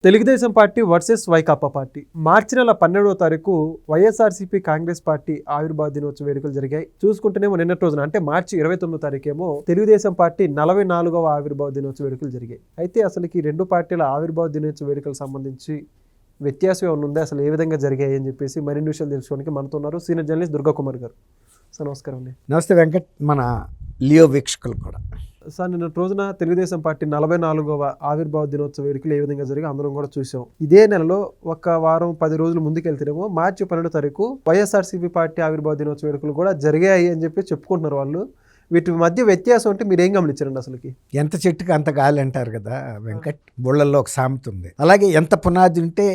Telugu Desam party versus Vaikapa party మార్చి నెల 12వ తారీఖు వైఎస్ఆర్సీపీ కాంగ్రెస్ పార్టీ ఆవిర్భావ దినోత్సవ వేడుకలు జరిగాయి. చూసుకుంటేనేమో నిన్నటి రోజున అంటే మార్చి 29వ తారీఖేమో తెలుగుదేశం పార్టీ 44వ ఆవిర్భావ దినోత్సవ వేడుకలు జరిగాయి. అయితే అసలు ఈ రెండు పార్టీల ఆవిర్భావ దినోత్సవ వేడుకలకు సంబంధించి వ్యత్యాసం ఏమైనా ఉందా, అసలు ఏ విధంగా జరిగాయి అని చెప్పేసి మరిన్ని విషయాలు తెలుసుకోవడానికి మనతో ఉన్నారు సీనియర్ జర్నలిస్ట్ దుర్గా కుమార్ గారు. సార్ నమస్కారం అండి. నమస్తే వెంకట్, మన లియో వీక్షకులు కూడా. సార్ నిన్న రోజున తెలుగుదేశం పార్టీ 44వ ఆవిర్భావ దినోత్సవ వేడుకలు ఏ విధంగా జరిగి అందరం కూడా చూసాం. ఇదే నెలలో ఒక వారం 10 రోజులు ముందుకెళ్తేనేమో మార్చి 12వ తారీఖు వైఎస్ఆర్సీపీ పార్టీ ఆవిర్భావ దినోత్సవ వేడుకలు కూడా జరిగాయి అని చెప్పి చెప్పుకుంటున్నారు వాళ్ళు. వీటి మధ్య వ్యత్యాసం అంటే మీరు ఏం గమనించారండి? అసలుకి ఎంత చెట్టుకి అంత గాలి అంటారు కదా వెంకట్, బుళ్ళల్లో ఒక సామెత ఉంది. అలాగే ఎంత పునాది ఉంటే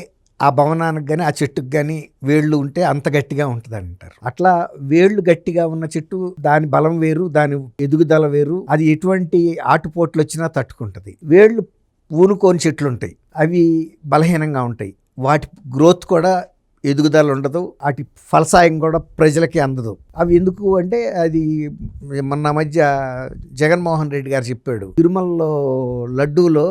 ఆ భవనానికి కానీ ఆ చెట్టుకు కానీ వేళ్ళు ఉంటే అంత గట్టిగా ఉంటుంది అంటారు. అట్లా వేళ్ళు గట్టిగా ఉన్న చెట్టు దాని బలం వేరు, దాని ఎదుగుదల వేరు. అది ఎటువంటి ఆటుపోట్లు వచ్చినా తట్టుకుంటుంది. వేళ్ళు ఊనుకోని చెట్లు ఉంటాయి, అవి బలహీనంగా ఉంటాయి. వాటి గ్రోత్ కూడా ఎదుగుదల ఉండదు, వాటి ఫలసాయం కూడా ప్రజలకి అందదు. అవి ఎందుకు అంటే అది మొన్న మధ్య జగన్మోహన్ రెడ్డి గారు చెప్పాడు, తిరుమలలో లడ్డూలో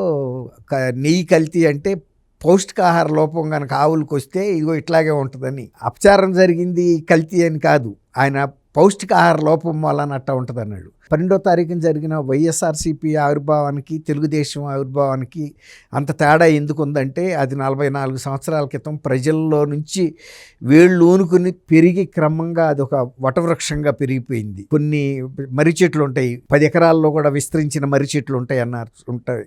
నెయ్యి కల్తీ అంటే పౌష్టికాహార లోపం కనుక ఆవులకు వస్తే ఇదిగో ఇట్లాగే ఉంటుందని. అపచారం జరిగింది కల్తీ అని కాదు, ఆయన పౌష్టికాహార లోపం వలన అట్టా ఉంటుంది అన్నాడు. 12వ తారీఖున జరిగిన వైఎస్ఆర్సీపీ ఆవిర్భావానికి తెలుగుదేశం ఆవిర్భావానికి అంత తేడా ఎందుకు ఉందంటే అది 44 సంవత్సరాల క్రితం ప్రజల్లో నుంచి వేళ్ళు ఊనుకుని పెరిగి క్రమంగా అది ఒక వటవృక్షంగా పెరిగిపోయింది. కొన్ని మర్రి చెట్లు ఉంటాయి, 10 ఎకరాల్లో కూడా విస్తరించిన మర్రి చెట్లు ఉంటాయి.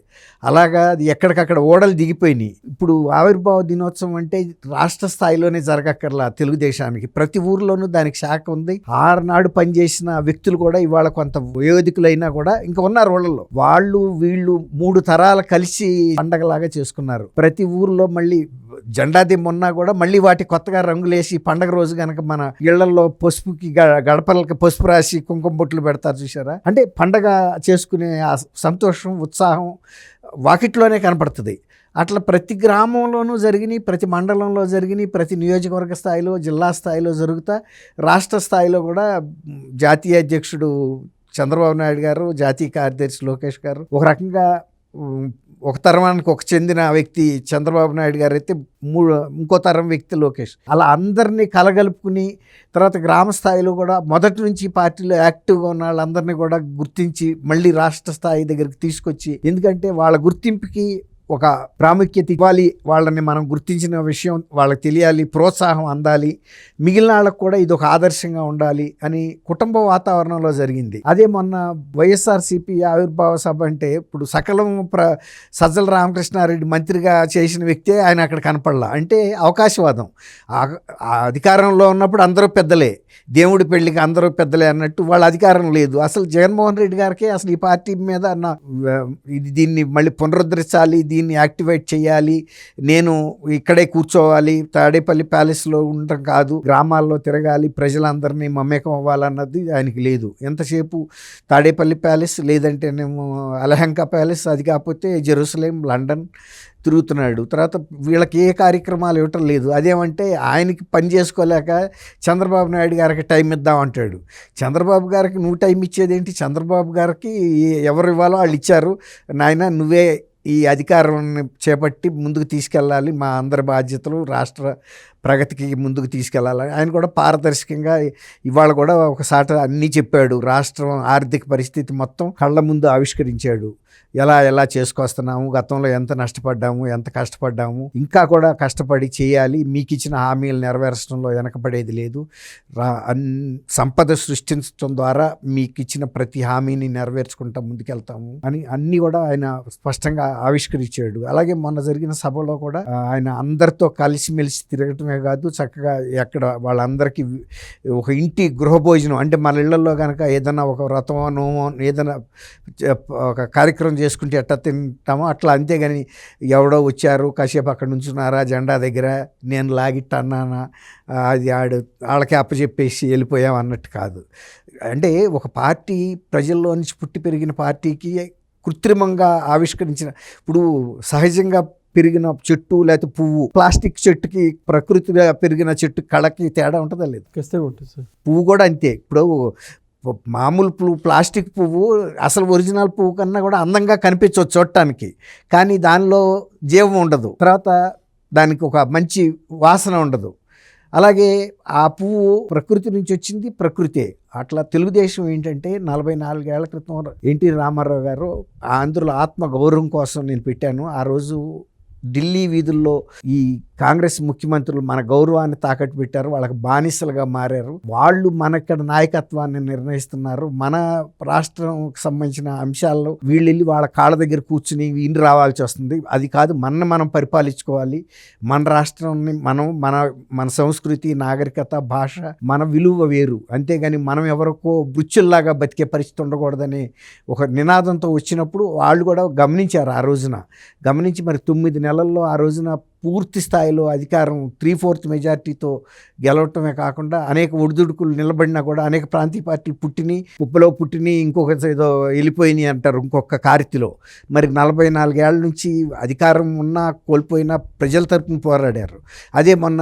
అలాగా అది ఎక్కడికక్కడ ఓడలు దిగిపోయినాయి. ఇప్పుడు ఆవిర్భావ దినోత్సవం అంటే రాష్ట్ర స్థాయిలోనే జరగక్కర్లా తెలుగుదేశానికి, ప్రతి ఊర్లోనూ దానికి శాఖ ఉంది. ఆనాడు పనిచేసిన వ్యక్తులు కూడా ఇవాళ కొంత వయోధికులైనా కూడా ఇంకా ఉన్నారు ఊళ్ళల్లో. వాళ్ళు వీళ్ళు 3 తరాలు కలిసి పండగలాగా చేసుకున్నారు. ప్రతి ఊర్లో మళ్ళీ జెండా దిమ్మున్నా కూడా మళ్ళీ వాటి కొత్తగా రంగులేసి పండగ రోజు కనుక మన ఇళ్లలో పసుపుకి గడపలకి పసుపు రాసి కుంకుమ బొట్లు పెడతారు చూసారా. అంటే పండగ చేసుకునే ఆ సంతోషం ఉత్సాహం వాకిట్లోనే కనపడుతుంది. అట్లా ప్రతి గ్రామంలోనూ జరిగినాయి, ప్రతి మండలంలో జరిగినాయి, ప్రతి నియోజకవర్గ స్థాయిలో జిల్లా స్థాయిలో జరుగుతా రాష్ట్ర స్థాయిలో కూడా జాతీయ అధ్యక్షుడు చంద్రబాబు నాయుడు గారు, జాతీయ కార్యదర్శి లోకేష్ గారు, ఒక రకంగా ఒక తరానికి ఒక చెందిన వ్యక్తి చంద్రబాబు నాయుడు గారు అయితే ఇంకో తరం వ్యక్తి లోకేష్, అలా అందరినీ కలగలుపుకుని తర్వాత గ్రామ స్థాయిలో కూడా మొదటి నుంచి పార్టీలో యాక్టివ్గా ఉన్న వాళ్ళందరినీ కూడా గుర్తించి మళ్ళీ రాష్ట్ర స్థాయి దగ్గరికి తీసుకొచ్చి, ఎందుకంటే వాళ్ళ గుర్తింపుకి ఒక ప్రాముఖ్యత ఇవ్వాలి, వాళ్ళని మనం గుర్తించిన విషయం వాళ్ళకి తెలియాలి, ప్రోత్సాహం అందాలి, మిగిలిన వాళ్ళకు కూడా ఇది ఒక ఆదర్శంగా ఉండాలి అని కుటుంబ వాతావరణంలో జరిగింది. అదే మొన్న వైఎస్ఆర్సీపీ ఆవిర్భావ సభ అంటే ఇప్పుడు సకలం సజ్జల రామకృష్ణారెడ్డి మంత్రిగా చేసిన వ్యక్తే ఆయన అక్కడ కనపడలా. అంటే అవకాశవాదం. అధికారంలో ఉన్నప్పుడు అందరూ పెద్దలే, దేవుడి పెళ్లికి అందరూ పెద్దలే అన్నట్టు వాళ్ళ అధికారం లేదు. అసలు జగన్మోహన్ రెడ్డి గారికి అసలు ఈ పార్టీ మీద దీన్ని మళ్ళీ పునరుద్ధరించాలి, దీన్ని యాక్టివేట్ చేయాలి, నేను ఇక్కడే కూర్చోవాలి, తాడేపల్లి ప్యాలెస్లో ఉండటం కాదు, గ్రామాల్లో తిరగాలి, ప్రజలందరినీ మమేకం అవ్వాలన్నది ఆయనకి లేదు. ఎంతసేపు తాడేపల్లి ప్యాలెస్ లేదంటేనేమో అలహంక ప్యాలెస్, అది కాకపోతే జెరూసలేం, లండన్ తిరుగుతున్నాడు. తర్వాత వీళ్ళకి ఏ కార్యక్రమాలు ఇవ్వటం లేదు. అదేమంటే ఆయనకి పని చేసుకోలేక చంద్రబాబు నాయుడు గారికి టైం ఇద్దామంటాడు. చంద్రబాబు గారికి నువ్వు టైం ఇచ్చేదేంటి? చంద్రబాబు గారికి ఎవరు ఇవ్వాలో వాళ్ళు ఇచ్చారు, నాయన నువ్వే ఈ అధికారాన్ని చేపట్టి ముందుకు తీసుకెళ్ళాలి, మా అందరి బాధ్యతలు రాష్ట్ర ప్రగతికి ముందుకు తీసుకెళ్ళాలి. ఆయన కూడా పారదర్శకంగా ఇవాళ కూడా ఒకసారి అన్నీ చెప్పాడు. రాష్ట్రం ఆర్థిక పరిస్థితి మొత్తం కళ్ళ ముందు ఆవిష్కరించాడు. ఎలా చేసుకొస్తున్నాము, గతంలో ఎంత నష్టపడ్డాము, ఎంత కష్టపడ్డాము, ఇంకా కూడా కష్టపడి చేయాలి, మీకు ఇచ్చిన హామీలు నెరవేర్చడంలో వెనకబడేది లేదు, సంపద సృష్టించడం ద్వారా మీకు ఇచ్చిన ప్రతి హామీని నెరవేర్చుకుంటా ముందుకెళ్తాము అని అన్నీ కూడా ఆయన స్పష్టంగా ఆవిష్కరించాడు. అలాగే మొన్న జరిగిన సభలో కూడా ఆయన అందరితో కలిసిమెలిసి తిరగటమే కాదు, చక్కగా ఎక్కడ వాళ్ళందరికీ ఒక ఇంటి గృహభోజనం అంటే మన ఇళ్లలో కనుక ఏదైనా ఒక వ్రతమో నోమో ఏదైనా ఒక కార్యక్రమం చేసుకుంటే ఎట్లా తింటామో అట్లా, అంతేగాని ఎవడో వచ్చారు కాసేపు అక్కడ నుంచున్నారా జెండా దగ్గర నేను లాగిట్ట అన్నానా అది వాళ్ళకి అప్పచెప్పేసి వెళ్ళిపోయాం అన్నట్టు కాదు. అంటే ఒక పార్టీ ప్రజల్లో నుంచి పుట్టి పెరిగిన పార్టీకి కృత్రిమంగా ఆవిష్కరించిన, ఇప్పుడు సహజంగా పెరిగిన చెట్టు లేకపోతే పువ్వు, ప్లాస్టిక్ చెట్టుకి ప్రకృతిగా పెరిగిన చెట్టు కళకి తేడా ఉంటుందా లేదు? ఖచ్చితంగా ఉంటుంది సార్. పువ్వు కూడా అంతే. ఇప్పుడు మామూలు పువ్వు, ప్లాస్టిక్ పువ్వు అసలు ఒరిజినల్ పువ్వు కన్నా కూడా అందంగా కనిపించవచ్చు చూడటానికి, కానీ దానిలో జీవం ఉండదు, తర్వాత దానికి ఒక మంచి వాసన ఉండదు. అలాగే ఆ పువ్వు ప్రకృతి నుంచి వచ్చింది, ప్రకృతే. అట్లా తెలుగుదేశం ఏంటంటే 44 ఏళ్ల క్రితం ఎన్టీ రామారావు గారు ఆంధ్రుల ఆత్మ గౌరవం కోసం నేను పెట్టాను. ఆ రోజు ఢిల్లీ వీధుల్లో ఈ కాంగ్రెస్ ముఖ్యమంత్రులు మన గౌరవాన్ని తాకట్టు పెట్టారు, వాళ్ళకి బానిసలుగా మారారు. వాళ్ళు మన ఇక్కడ నాయకత్వాన్ని నిర్ణయిస్తున్నారు. మన రాష్ట్రంకి సంబంధించిన అంశాల్లో వీళ్ళు వెళ్ళి వాళ్ళ కాళ్ళ దగ్గర కూర్చుని ఇన్ని రావాల్సి వస్తుంది. అది కాదు, మనం పరిపాలించుకోవాలి. మన రాష్ట్రాన్ని మన సంస్కృతి, నాగరికత, భాష, మన విలువ వేరు. అంతేగాని మనం ఎవరికో బృచ్చుల్లాగా బతికే పరిస్థితి ఉండకూడదని ఒక నినాదంతో వచ్చినప్పుడు వాళ్ళు కూడా గమనించారు. ఆ రోజున గమనించి మరి 9 నెలల్లో ఆ రోజున పూర్తి స్థాయిలో అధికారం 3/4 మెజార్టీతో గెలవటమే కాకుండా అనేక ఒడిదుడుకులు నిలబడినా కూడా అనేక ప్రాంతీయ పార్టీలు పుప్పలో పుట్టిని, ఇంకొక ఏదో వెళ్ళిపోయినాయి అంటారు ఇంకొక కారితిలో. మరి 44 ఏళ్ళ నుంచి అధికారం ఉన్నా కోల్పోయినా ప్రజల తరపున పోరాడారు. అదే మొన్న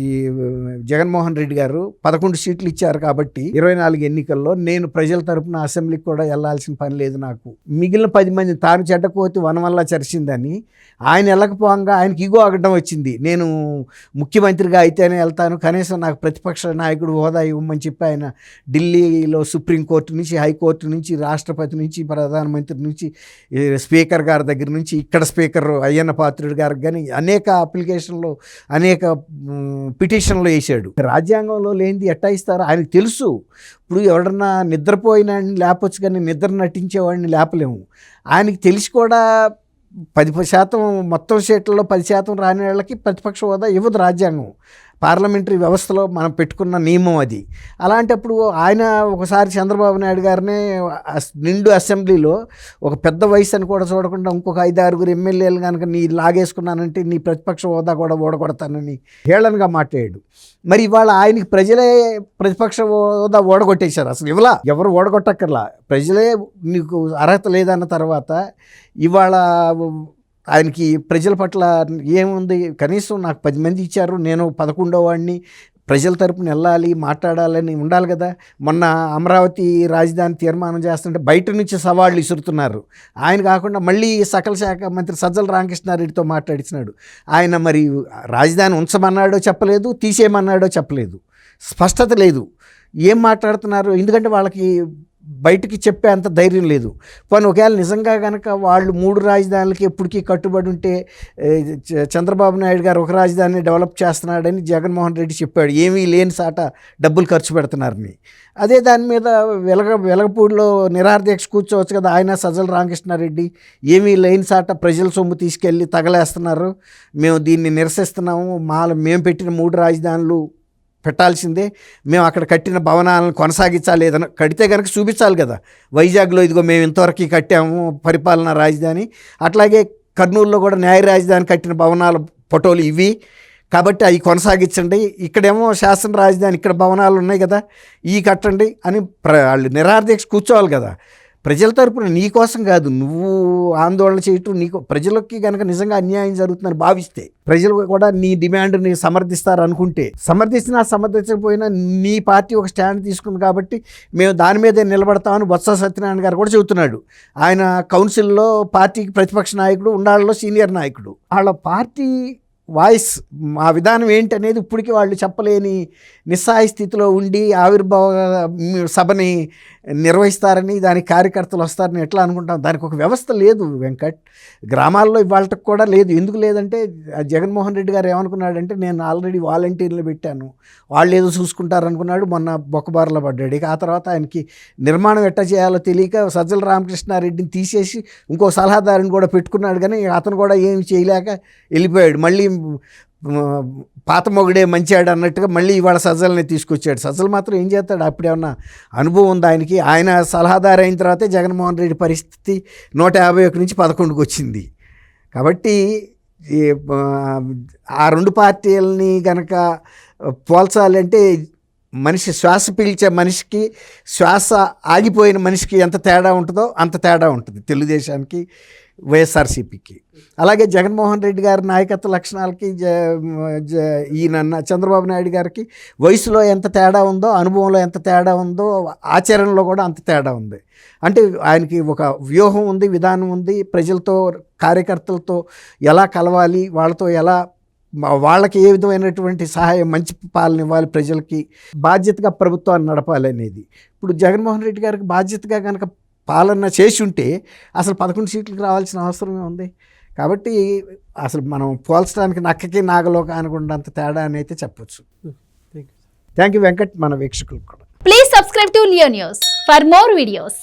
ఈ జగన్మోహన్ రెడ్డి గారు 11 సీట్లు ఇచ్చారు కాబట్టి 24 ఎన్నికల్లో నేను ప్రజల తరపున అసెంబ్లీకి కూడా వెళ్లాల్సిన పని లేదు నాకు. మిగిలిన 10 మంది తాను చెడ్డకోతి వనవల్ల చరిచిందని ఆయన వెళ్ళకపోగా ఆయనకి ఇగో అగడం వచ్చింది. నేను ముఖ్యమంత్రిగా అయితేనే వెళ్తాను, కనీసం నాకు ప్రతిపక్ష నాయకుడు హోదా ఇవ్వమని చెప్పి ఆయన ఢిల్లీలో సుప్రీంకోర్టు నుంచి, హైకోర్టు నుంచి, రాష్ట్రపతి నుంచి, ప్రధానమంత్రి నుంచి, స్పీకర్ గారి దగ్గర నుంచి, ఇక్కడ స్పీకర్ అయ్యన్న పాత్రుడు గారికి కానీ అనేక అప్లికేషన్లు, అనేక పిటిషన్లు వేసాడు. రాజ్యాంగంలో లేనిది ఎట్టా ఇస్తారో ఆయనకు తెలుసు. ఇప్పుడు ఎవడన్నా నిద్రపోయిన లేపొచ్చు, కానీ నిద్ర నటించేవాడిని లేపలేము. ఆయనకి తెలిసి కూడా 10% మొత్తం సీట్లలో 10% రాని వాళ్ళకి ప్రతిపక్ష హోదా ఇవ్వదు రాజ్యాంగం. పార్లమెంటరీ వ్యవస్థలో మనం పెట్టుకున్న నియమం అది. అలాంటప్పుడు ఆయన ఒకసారి చంద్రబాబు నాయుడు గారినే నిండు అసెంబ్లీలో ఒక పెద్ద వయసు అని కూడా చూడకుండా ఇంకొక 5-6 ఎమ్మెల్యేలు కనుక నీ లాగేసుకున్నానంటే నీ ప్రతిపక్ష హోదా కూడా ఓడగొడతానని హేళనగా మాట్లాడాడు. మరి ఇవాళ ఆయనకి ప్రజలే ప్రతిపక్ష హోదా ఓడగొట్టేశారు. అసలు ఇవ్వలా, ఎవరు ఓడగొట్టక్కర్లా, ప్రజలే నీకు అర్హత లేదన్న తర్వాత ఇవాళ ఆయనకి ప్రజల పట్ల ఏముంది? కనీసం నాకు 10 మంది ఇచ్చారు, నేను 11వ వాడిని, ప్రజల తరపున వెళ్ళాలి, మాట్లాడాలని ఉండాలి కదా. మొన్న అమరావతి రాజధాని తీర్మానం చేస్తుంటే బయట నుంచి సవాళ్ళు ఇసురుతున్నారు. ఆయన కాకుండా మళ్ళీ సకల శాఖ మంత్రి సజ్జల రామకృష్ణారెడ్డితో మాట్లాడిస్తున్నాడు. ఆయన మరి రాజధాని ఉంచమన్నాడో చెప్పలేదు, తీసేయమన్నాడో చెప్పలేదు, స్పష్టత లేదు. ఏం మాట్లాడుతున్నారు? ఎందుకంటే వాళ్ళకి బయటికి చెప్పే అంత ధైర్యం లేదు. కానీ ఒకవేళ నిజంగా కనుక వాళ్ళు 3 రాజధానులకి ఎప్పటికీ కట్టుబడి ఉంటే చంద్రబాబు నాయుడు గారు ఒక రాజధానిని డెవలప్ చేస్తున్నాడని జగన్మోహన్ రెడ్డి చెప్పాడు. ఏమీ లేని సాట డబ్బులు ఖర్చు పెడుతున్నారని. అదే దాని మీద వెలగపూడిలో నిరాహారదీక్ష కూర్చోవచ్చు కదా ఆయన, సజ్జల రామకృష్ణారెడ్డి. ఏమీ లేని సాట ప్రజల సొమ్ము తీసుకెళ్ళి తగలేస్తున్నారు, మేము దీన్ని నిరసిస్తున్నాము, మేము పెట్టిన 3 రాజధానులు పెట్టాల్సిందే, మేము అక్కడ కట్టిన భవనాలను కొనసాగించాలి, ఏదైనా కడితే కనుక చూపించాలి కదా. వైజాగ్లో ఇదిగో మేము ఇంతవరకు కట్టాము పరిపాలనా రాజధాని, అట్లాగే కర్నూలులో కూడా న్యాయ రాజధాని కట్టిన భవనాల ఫోటోలు ఇవి, కాబట్టి అవి కొనసాగించండి. ఇక్కడేమో శాసన రాజధాని, ఇక్కడ భవనాలు ఉన్నాయి కదా, ఈ కట్టండి అని వాళ్ళు నిరాహారదీక్ష కూర్చోవాలి కదా. ప్రజల తరపున నీ కోసం కాదు నువ్వు ఆందోళన చేయటం, నీకు ప్రజలకి కనుక నిజంగా అన్యాయం జరుగుతుందని భావిస్తే ప్రజలు కూడా నీ డిమాండ్ని సమర్థిస్తారు అనుకుంటే, సమర్థించకపోయినా నీ పార్టీ ఒక స్టాండ్ తీసుకుంది కాబట్టి మేము దాని మీదే నిలబడతామని బొత్స సత్యనారాయణ గారు కూడా చెబుతున్నాడు. ఆయన కౌన్సిల్లో పార్టీకి ప్రతిపక్ష నాయకుడు, ఉండాళ్ళలో సీనియర్ నాయకుడు. వాళ్ళ పార్టీ వాయిస్, ఆ విధానం ఏంటనేది ఇప్పటికీ వాళ్ళు చెప్పలేని నిస్సహాయ స్థితిలో ఉండి ఆవిర్భావ సభని నిర్వహిస్తారని, దానికి కార్యకర్తలు వస్తారని ఎట్లా అనుకుంటాం? దానికి ఒక వ్యవస్థ లేదు వెంకట్. గ్రామాల్లో ఇవాళకి కూడా లేదు. ఎందుకు లేదంటే జగన్మోహన్ రెడ్డి గారు ఏమనుకున్నాడంటే నేను ఆల్రెడీ వాలంటీర్లు పెట్టాను, వాళ్ళు ఏదో చూసుకుంటారనుకున్నాడు. మొన్న బొక్కబారులో పడ్డాడు. ఇక ఆ తర్వాత ఆయనకి నిర్మాణం ఎట్లా చేయాలో తెలియక సజ్జల రామకృష్ణారెడ్డిని తీసేసి ఇంకో సలహాదారుని కూడా పెట్టుకున్నాడు. కానీ అతను కూడా ఏమి చేయలేక వెళ్ళిపోయాడు. మళ్ళీ పాత మొగుడే మంచాడు అన్నట్టుగా మళ్ళీ ఇవాళ సజ్జల్ని తీసుకొచ్చాడు. సజ్జలు మాత్రం ఏం చేస్తాడు? అప్పుడేమన్నా అనుభవం ఉంది ఆయనకి? ఆయన సలహాదారు అయిన తర్వాతే జగన్మోహన్ రెడ్డి పరిస్థితి 151 నుంచి 11కి వచ్చింది. కాబట్టి ఆ 2 పార్టీలని కనుక పోల్చాలంటే మనిషి శ్వాస పీల్చే మనిషికి, శ్వాస ఆగిపోయిన మనిషికి ఎంత తేడా ఉంటుందో అంత తేడా ఉంటుంది తెలుగుదేశానికి వైఎస్ఆర్సీపీకి. అలాగే జగన్మోహన్ రెడ్డి గారి నాయకత్వ లక్షణాలకి ఈయన చంద్రబాబు నాయుడు గారికి వయసులో ఎంత తేడా ఉందో, అనుభవంలో ఎంత తేడా ఉందో, ఆచరణలో కూడా అంత తేడా ఉంది. అంటే ఆయనకి ఒక వ్యూహం ఉంది, విధానం ఉంది, ప్రజలతో కార్యకర్తలతో ఎలా కలవాలి, వాళ్ళతో ఎలా వాళ్ళకి ఏ విధమైనటువంటి సహాయం, మంచి పాలన ఇవ్వాలి, ప్రజలకి బాధ్యతగా ప్రభుత్వాన్ని నడపాలి అనేది. ఇప్పుడు జగన్మోహన్ రెడ్డి గారికి బాధ్యతగా కనుక పాలన చేసి ఉంటే అసలు 11 సీట్లకు రావాల్సిన అవసరమే ఉంది. కాబట్టి అసలు మనం పోల్చడానికి నక్కకి నాగలోక అనుకున్నంత తేడా అని అయితే చెప్పొచ్చు. థ్యాంక్ యూ వెంకట్, మన వీక్షకులకు కూడా. Please subscribe to Leo News for more videos.